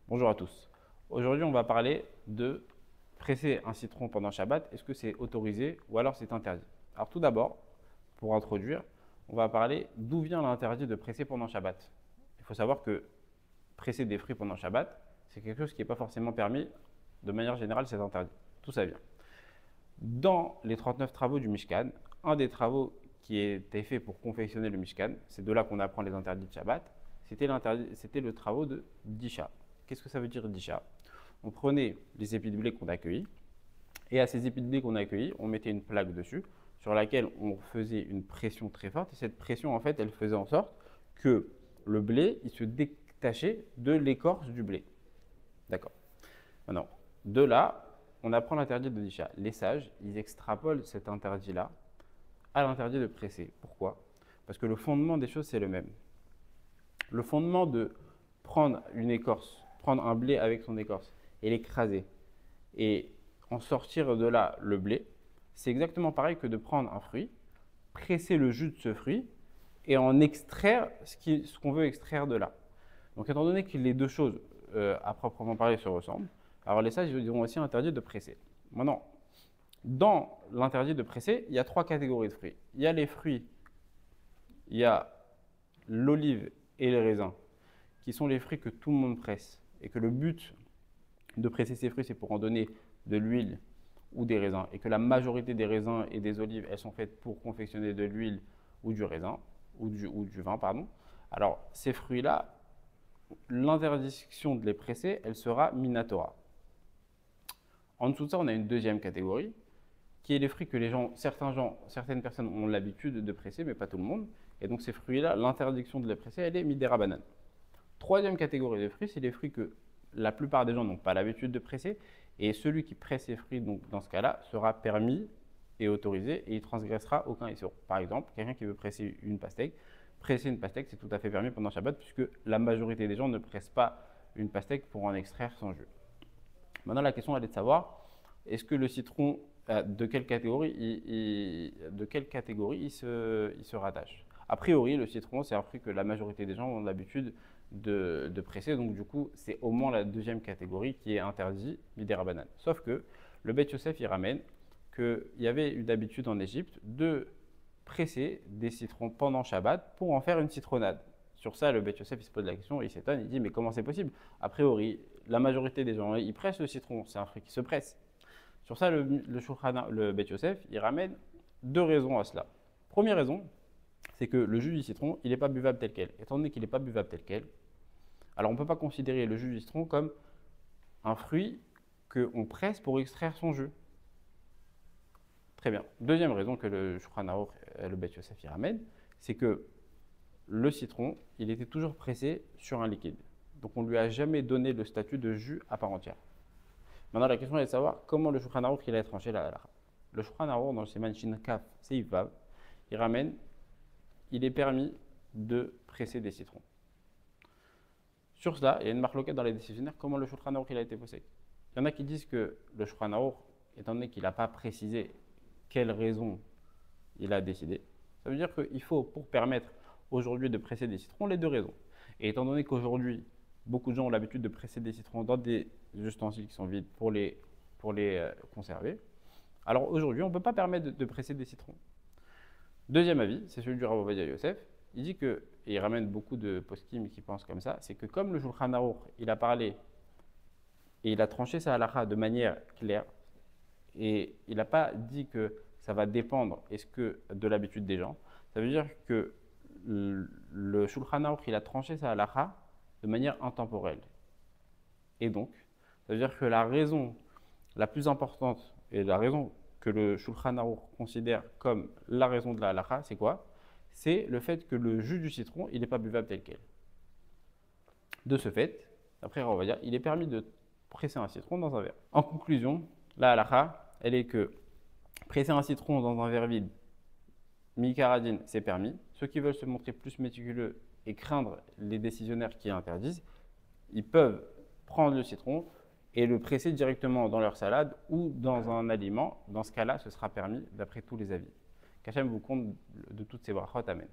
Bonjour à tous. Aujourd'hui, on va parler de presser un citron pendant Shabbat. Est-ce que c'est autorisé ou alors c'est interdit? Alors tout d'abord, pour introduire, on va parler d'où vient l'interdit de presser pendant Shabbat. Il faut savoir que presser des fruits pendant Shabbat, c'est quelque chose qui n'est pas forcément permis. De manière générale, c'est interdit. Tout ça vient. Dans les 39 travaux du Mishkan, un des travaux qui était fait pour confectionner le Mishkan, c'est de là qu'on apprend les interdits de Shabbat, c'était le travaux de Disha. Qu'est-ce que ça veut dire Disha? On prenait les épis de blé qu'on a accueillis, et à ces épis de blé qu'on a accueillis, on mettait une plaque dessus, sur laquelle on faisait une pression très forte, et cette pression, en fait, elle faisait en sorte que le blé, il se détachait de l'écorce du blé. D'accord. Maintenant, de là, on apprend l'interdit de Disha. Les sages, ils extrapolent cet interdit-là à l'interdit de presser. Pourquoi? Parce que le fondement des choses, c'est le même. Le fondement de prendre une écorce, prendre un blé avec son écorce et l'écraser et en sortir de là le blé, c'est exactement pareil que de prendre un fruit, presser le jus de ce fruit et en extraire ce qu'on veut extraire de là. Donc étant donné que les deux choses, à proprement parler, se ressemblent, alors les sages ils diront aussi interdit de presser. Maintenant, dans l'interdit de presser, il y a trois catégories de fruits. Il y a les fruits, il y a l'olive et les raisins, qui sont les fruits que tout le monde presse, et que le but de presser ces fruits, c'est pour en donner de l'huile ou des raisins, et que la majorité des raisins et des olives, elles sont faites pour confectionner de l'huile ou du raisin, ou du vin, pardon. Alors, ces fruits-là, l'interdiction de les presser, elle sera minatora. En dessous de ça, on a une deuxième catégorie, qui est les fruits que certaines personnes ont l'habitude de presser, mais pas tout le monde. Et donc ces fruits-là, l'interdiction de les presser, elle est midera banane. Troisième catégorie de fruits, c'est les fruits que la plupart des gens n'ont pas l'habitude de presser. Et celui qui presse ces fruits, donc dans ce cas-là, sera permis et autorisé et il transgressera aucun issur. Par exemple, quelqu'un qui veut presser une pastèque, c'est tout à fait permis pendant Shabbat, puisque la majorité des gens ne pressent pas une pastèque pour en extraire son jus. Maintenant, la question elle est de savoir, est-ce que le citron, de quelle catégorie il se rattache? A priori, le citron, c'est un fruit que la majorité des gens ont l'habitude de presser, donc du coup, c'est au moins la deuxième catégorie qui est interdit, midera banane. Sauf que le Beth Yosef, il ramène qu'il y avait une habitude en Égypte de presser des citrons pendant Shabbat pour en faire une citronnade. Sur ça, le Beth Yosef, il se pose la question, il s'étonne, il dit mais comment c'est possible? A priori, la majorité des gens, ils pressent le citron, c'est un fruit qui se presse. Sur ça, le Beth Yosef, il ramène deux raisons à cela. Première raison, c'est que le jus du citron, il n'est pas buvable tel quel. Étant donné qu'il n'est pas buvable tel quel, alors on ne peut pas considérer le jus du citron comme un fruit qu'on presse pour extraire son jus. Très bien. Deuxième raison que le Shulchan Aruch, le Beth Yosef, il ramène, c'est que le citron, il était toujours pressé sur un liquide. Donc on ne lui a jamais donné le statut de jus à part entière. Maintenant, la question est de savoir comment le Shulchan Aruch il a tranché la halakha. Le Shulchan Aruch, dans le Siman Shin Kaf Seif Vav, il ramène, il est permis de presser des citrons. Sur cela, il y a une marloquette dans les décisionnaires, comment le Shulchan Aruch il a été posé. Il y en a qui disent que le Shulchan Aruch, étant donné qu'il n'a pas précisé quelle raison il a décidé, ça veut dire qu'il faut, pour permettre aujourd'hui de presser des citrons, les deux raisons. Et étant donné qu'aujourd'hui, beaucoup de gens ont l'habitude de presser des citrons dans des ustensiles qui sont vides pour les conserver, alors aujourd'hui, on ne peut pas permettre de presser des citrons. Deuxième avis, c'est celui du Rav Ovadia Yosef. Il dit que, et il ramène beaucoup de poskim qui pensent comme ça, c'est que comme le Shulchan Aruch, il a parlé et il a tranché sa halakha de manière claire, et il n'a pas dit que ça va dépendre de l'habitude des gens, ça veut dire que le Shulchan Aruch, il a tranché sa halakha de manière intemporelle. Et donc, ça veut dire que la raison la plus importante et la raison que le Shulchan Aruch considère comme la raison de la halakha, c'est quoi? C'est le fait que le jus du citron, il n'est pas buvable tel quel. De ce fait, après on va dire, il est permis de presser un citron dans un verre. En conclusion, la halakha, elle est que presser un citron dans un verre vide, mi-karadine, c'est permis. Ceux qui veulent se montrer plus méticuleux et craindre les décisionnaires qui interdisent, ils peuvent prendre le citron et le presser directement dans leur salade ou dans un aliment. Dans ce cas-là, ce sera permis d'après tous les avis. Qu'Hachem vous compte de toutes ces brachot. Amen.